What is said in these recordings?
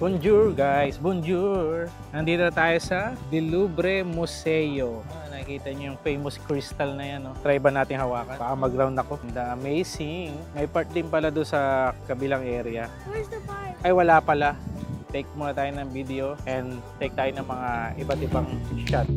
Bonjour guys, bonjour! Nandito tayo sa The Louvre Museo. Nakikita niyo yung famous crystal na yan. No? Try ba natin hawakan? Baka mag-round ako. Amazing! May part din pala doon sa kabilang area. Where's the part? Ay wala pala. Take muna tayo ng video and take tayo ng mga iba't ibang shot.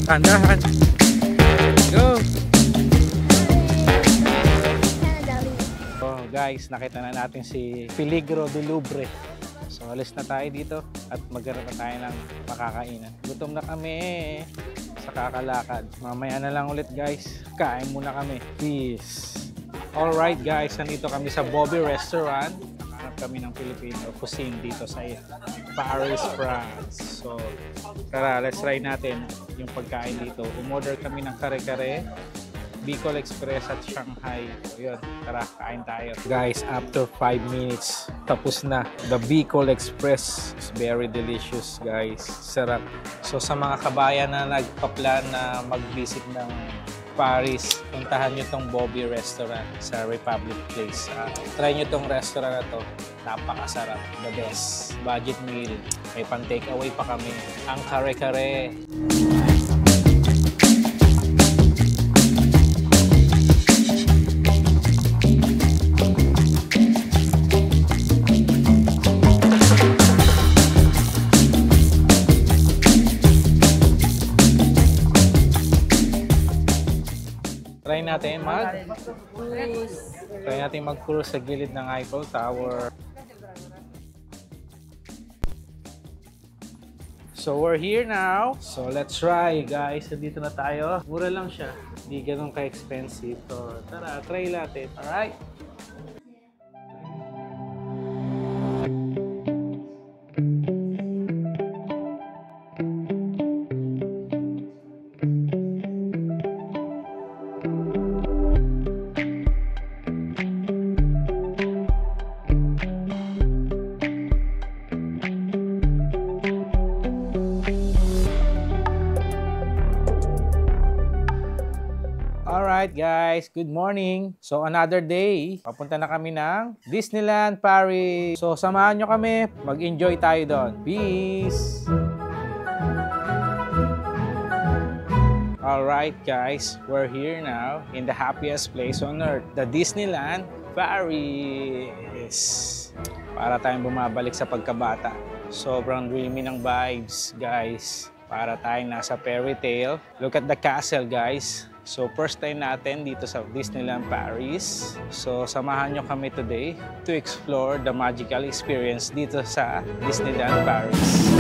Tandahan. Go! So guys, nakita na natin si Peligro du Louvre. So alis na tayo dito at magkaroon na tayo ng makakainan. Gutom na kami sa kakalakad. Mamaya na lang ulit guys. Kain muna kami. Peace! Alright guys, nandito kami sa Bobby Restaurant. Nakahanap kami ng Filipino cuisine dito sa Paris, France. So tara, let's try natin yung pagkain dito. Umorder kami ng kare-kare, Bicol Express at Shanghai. So yun, tara, kain tayo. Guys, after 5 minutes, tapos na. The Bicol Express is very delicious guys. Sarap. So sa mga kabayan na nagpa-plan na mag-visit ng Paris, puntahan nyo tong Bobby Restaurant sa Republic Place. Try nyo tong restaurant na to. Napakasarap. The best. Budget meal. May pan-take away pa kami. Ang kare-kare. Try natin mag-cruise sa gilid ng Eiffel Tower. So we're here now. So let's try guys. Dito na tayo. Mura lang siya. Hindi ganun ka-expensive. So tara, try natin. Alright? Alright guys, good morning. So another day, papunta na kami ng Disneyland Paris. So samahan nyo kami, mag-enjoy tayo doon. Peace! Alright guys, we're here now in the happiest place on earth, the Disneyland Paris. Para tayong bumabalik sa pagkabata. Sobrang dreamy ng vibes guys. Para tayong nasa fairy tale. Look at the castle guys. So first time natin dito sa Disneyland Paris. So samahan nyo kami today to explore the magical experience dito sa Disneyland Paris.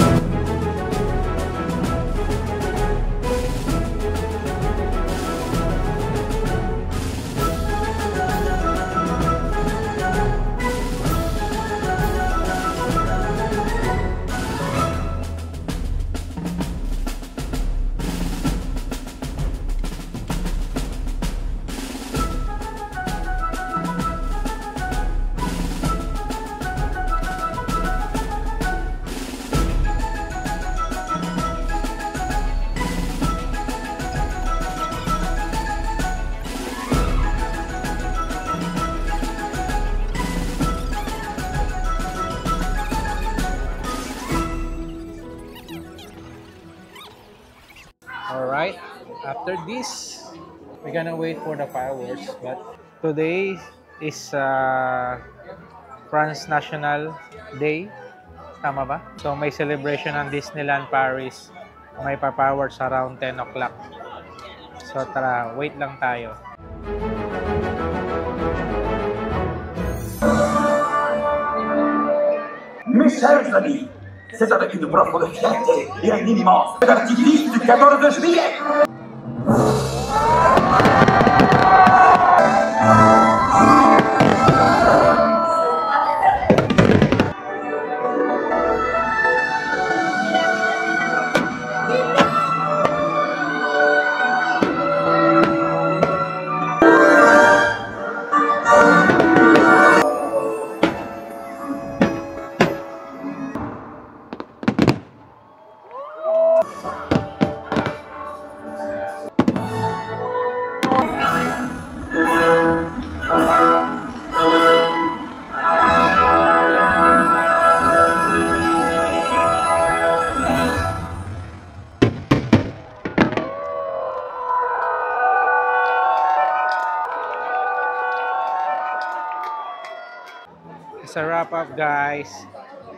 Alright, after this, we're gonna wait for the fireworks. But today is France National Day. Tama ba? So may celebration ng Disneyland Paris. May fireworks around 10 o'clock. So tara, wait lang tayo. Mes chers amis, c'est avec une profonde fierté et un immense artillerie du 14 juillet. sa wrap-up guys,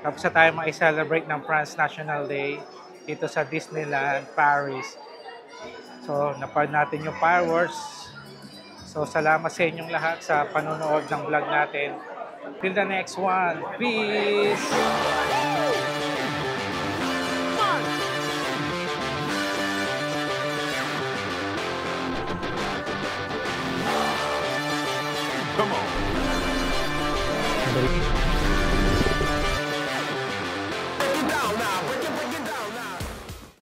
tapos na tayo ma-celebrate ng France National Day dito sa Disneyland, Paris. So, napanood natin yung fireworks. So, salamat sa inyong lahat sa panonood ng vlog natin. Till the next one. Peace! Come on.